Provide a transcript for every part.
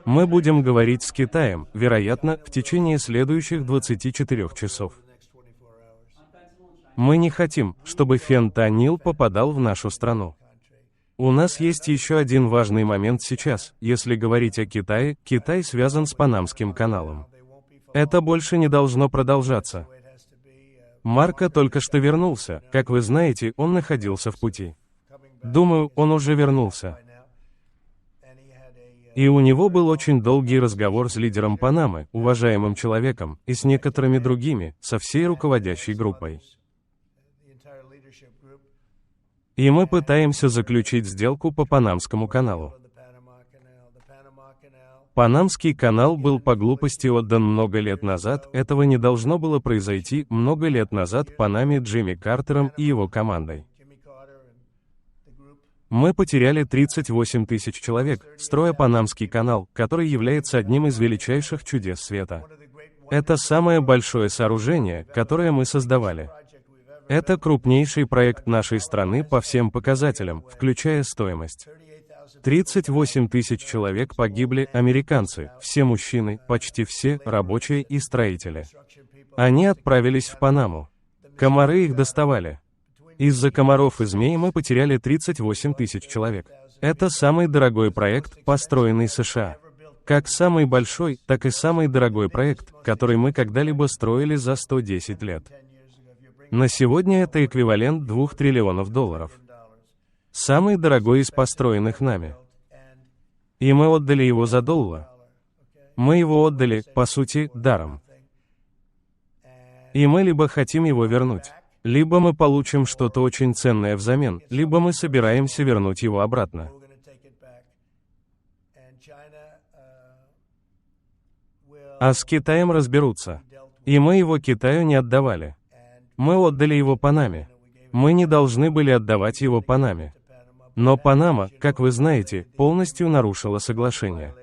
Мы будем говорить с Китаем, вероятно, в течение следующих 24 часов. Мы не хотим, чтобы фентанил попадал в нашу страну. У нас есть еще один важный момент сейчас. Если говорить о Китае, Китай связан с Панамским каналом. Это больше не должно продолжаться. Марко только что вернулся. Как вы знаете, он находился в пути. Думаю, он уже вернулся. И у него был очень долгий разговор с лидером Панамы, уважаемым человеком, и с некоторыми другими, со всей руководящей группой. И мы пытаемся заключить сделку по Панамскому каналу. Панамский канал был по глупости отдан много лет назад, этого не должно было произойти много лет назад Панаме Джимми Картером и его командой. Мы потеряли 38 тысяч человек, строя Панамский канал, который является одним из величайших чудес света. Это самое большое сооружение, которое мы создавали. Это крупнейший проект нашей страны по всем показателям, включая стоимость. 38 тысяч человек погибли, американцы, все мужчины, почти все, рабочие и строители. Они отправились в Панаму. Комары их доставали. Из-за комаров и змей мы потеряли 38 тысяч человек. Это самый дорогой проект, построенный США. Как самый большой, так и самый дорогой проект, который мы когда-либо строили за 110 лет. На сегодня это эквивалент $2 триллионов. Самый дорогой из построенных нами. И мы отдали его за $1. Мы его отдали, по сути, даром. И мы либо хотим его вернуть, либо мы получим что-то очень ценное взамен, либо мы собираемся вернуть его обратно. А с Китаем разберутся. И мы его Китаю не отдавали. Мы отдали его Панаме. Мы не должны были отдавать его Панаме. Но Панама, как вы знаете, полностью нарушила соглашение.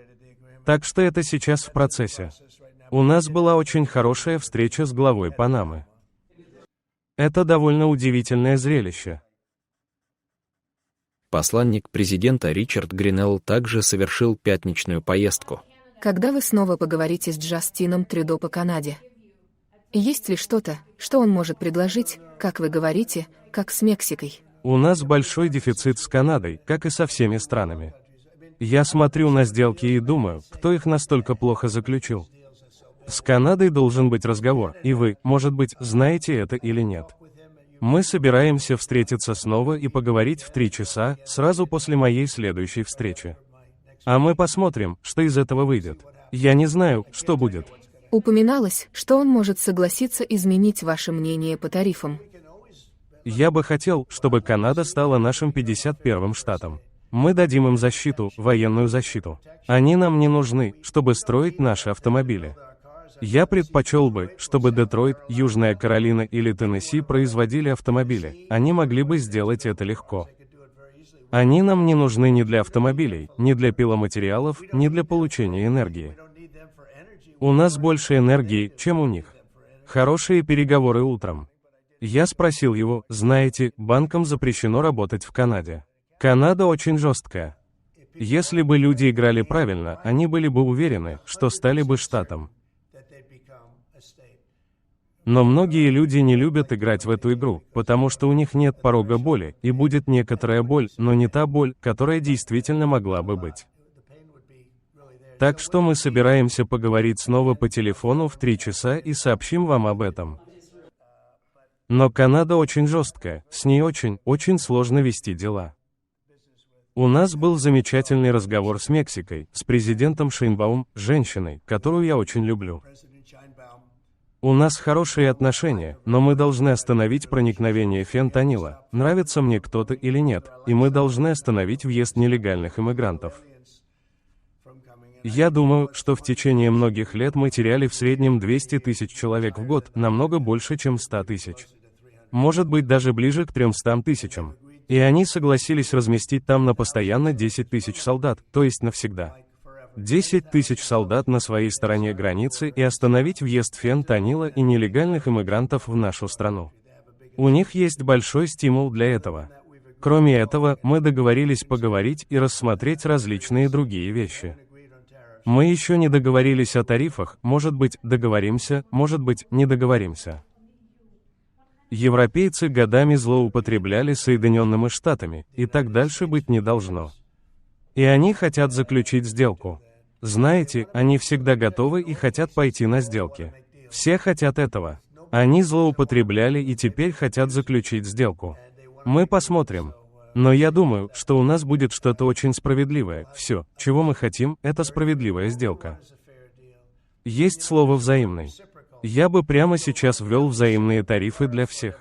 Так что это сейчас в процессе. У нас была очень хорошая встреча с главой Панамы. Это довольно удивительное зрелище. Посланник президента Ричард Гринелл также совершил пятничную поездку. Когда вы снова поговорите с Джастином Трюдо по Канаде? Есть ли что-то, что он может предложить, как вы говорите, как с Мексикой? У нас большой дефицит с Канадой, как и со всеми странами. Я смотрю на сделки и думаю, кто их настолько плохо заключил. С Канадой должен быть разговор, и вы, может быть, знаете это или нет. Мы собираемся встретиться снова и поговорить в 3 часа, сразу после моей следующей встречи. А мы посмотрим, что из этого выйдет. Я не знаю, что будет. Упоминалось, что он может согласиться изменить ваше мнение по тарифам. Я бы хотел, чтобы Канада стала нашим 51-м штатом. Мы дадим им защиту, военную защиту. Они нам не нужны, чтобы строить наши автомобили. Я предпочел бы, чтобы Детройт, Южная Каролина или Теннесси производили автомобили. Они могли бы сделать это легко. Они нам не нужны ни для автомобилей, ни для пиломатериалов, ни для получения энергии. У нас больше энергии, чем у них. Хорошие переговоры утром. Я спросил его, знаете, банкам запрещено работать в Канаде. Канада очень жесткая. Если бы люди играли правильно, они были бы уверены, что стали бы штатом. Но многие люди не любят играть в эту игру, потому что у них нет порога боли, и будет некоторая боль, но не та боль, которая действительно могла бы быть. Так что мы собираемся поговорить снова по телефону в 3 часа и сообщим вам об этом. Но Канада очень жесткая, с ней очень сложно вести дела. У нас был замечательный разговор с Мексикой, с президентом Шейнбаум, женщиной, которую я очень люблю. У нас хорошие отношения, но мы должны остановить проникновение фентанила, нравится мне кто-то или нет, и мы должны остановить въезд нелегальных иммигрантов. Я думаю, что в течение многих лет мы теряли в среднем 200 тысяч человек в год, намного больше, чем 100 тысяч. Может быть, даже ближе к 300 тысячам. И они согласились разместить там на постоянно 10 тысяч солдат, то есть навсегда. 10 тысяч солдат на своей стороне границы и остановить въезд фентанила и нелегальных иммигрантов в нашу страну. У них есть большой стимул для этого. Кроме этого, мы договорились поговорить и рассмотреть различные другие вещи. Мы еще не договорились о тарифах, может быть, договоримся, может быть, не договоримся. Европейцы годами злоупотребляли Соединенными Штатами, и так дальше быть не должно. И они хотят заключить сделку. Знаете, они всегда готовы и хотят пойти на сделки. Все хотят этого. Они злоупотребляли и теперь хотят заключить сделку. Мы посмотрим. Но я думаю, что у нас будет что-то очень справедливое. Все, чего мы хотим, это справедливая сделка. Есть слово «взаимный». Я бы прямо сейчас ввел взаимные тарифы для всех.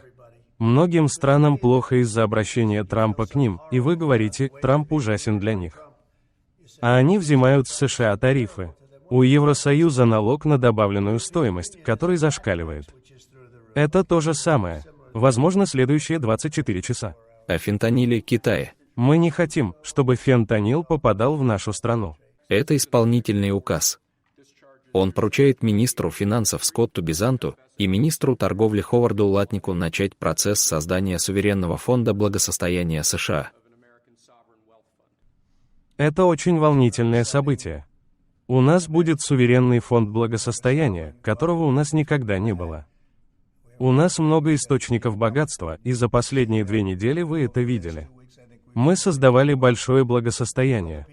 Многим странам плохо из-за обращения Трампа к ним, и вы говорите, Трамп ужасен для них. А они взимают с США тарифы. У Евросоюза налог на добавленную стоимость, который зашкаливает. Это то же самое. Возможно, следующие 24 часа. О фентаниле Китая. Мы не хотим, чтобы фентанил попадал в нашу страну. Это исполнительный указ. Он поручает министру финансов Скотту Бизанту и министру торговли Ховарду Латнику начать процесс создания суверенного фонда благосостояния США. Это очень волнительное событие. У нас будет суверенный фонд благосостояния, которого у нас никогда не было. У нас много источников богатства, и за последние 2 недели вы это видели. Мы создавали большое благосостояние.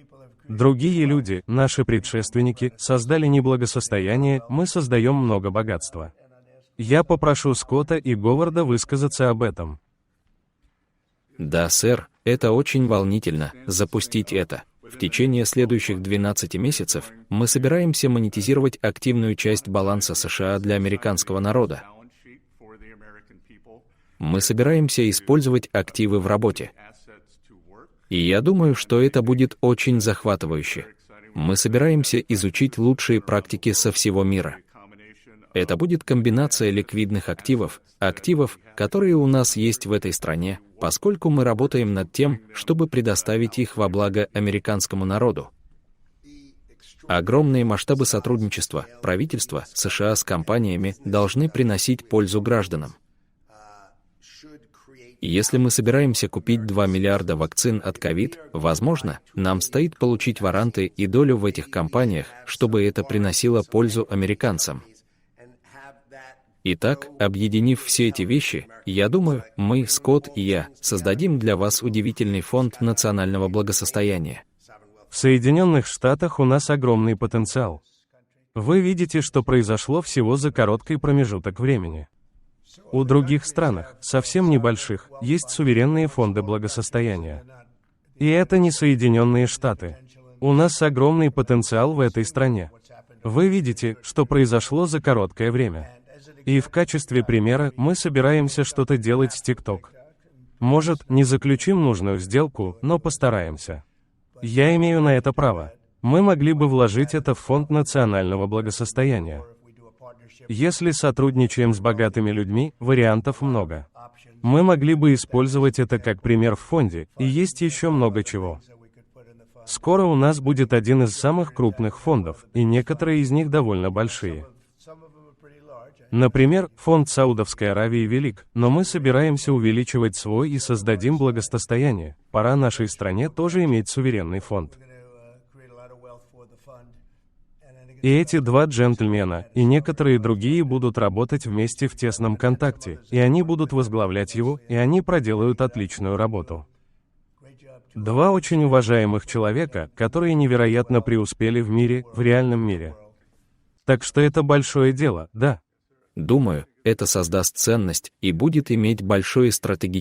Другие люди, наши предшественники, создали не благосостояние, мы создаем много богатства. Я попрошу Скотта и Говарда высказаться об этом. Да, сэр, это очень волнительно, запустить это. В течение следующих 12 месяцев мы собираемся монетизировать активную часть баланса США для американского народа. Мы собираемся использовать активы в работе. И я думаю, что это будет очень захватывающе. Мы собираемся изучить лучшие практики со всего мира. Это будет комбинация ликвидных активов, которые у нас есть в этой стране, поскольку мы работаем над тем, чтобы предоставить их во благо американскому народу. Огромные масштабы сотрудничества правительства США с компаниями должны приносить пользу гражданам. Если мы собираемся купить 2 миллиарда вакцин от ковид, возможно, нам стоит получить варанты и долю в этих компаниях, чтобы это приносило пользу американцам. Итак, объединив все эти вещи, я думаю, мы, Скотт и я, создадим для вас удивительный фонд национального благосостояния. В Соединенных Штатах у нас огромный потенциал. Вы видите, что произошло всего за короткий промежуток времени. У других странах, совсем небольших, есть суверенные фонды благосостояния. И это не Соединенные Штаты. У нас огромный потенциал в этой стране. Вы видите, что произошло за короткое время. И в качестве примера мы собираемся что-то делать с TikTok. Может, не заключим нужную сделку, но постараемся. Я имею на это право. Мы могли бы вложить это в фонд национального благосостояния. Если сотрудничаем с богатыми людьми, вариантов много. Мы могли бы использовать это как пример в фонде, и есть еще много чего. Скоро у нас будет один из самых крупных фондов, и некоторые из них довольно большие. Например, фонд Саудовской Аравии велик, но мы собираемся увеличивать свой и создадим благосостояние. Пора нашей стране тоже иметь суверенный фонд. И эти 2 джентльмена, и некоторые другие будут работать вместе в тесном контакте, и они будут возглавлять его, и они проделают отличную работу. 2 очень уважаемых человека, которые невероятно преуспели в мире, в реальном мире. Так что это большое дело, да. Думаю, это создаст ценность и будет иметь большое стратегическое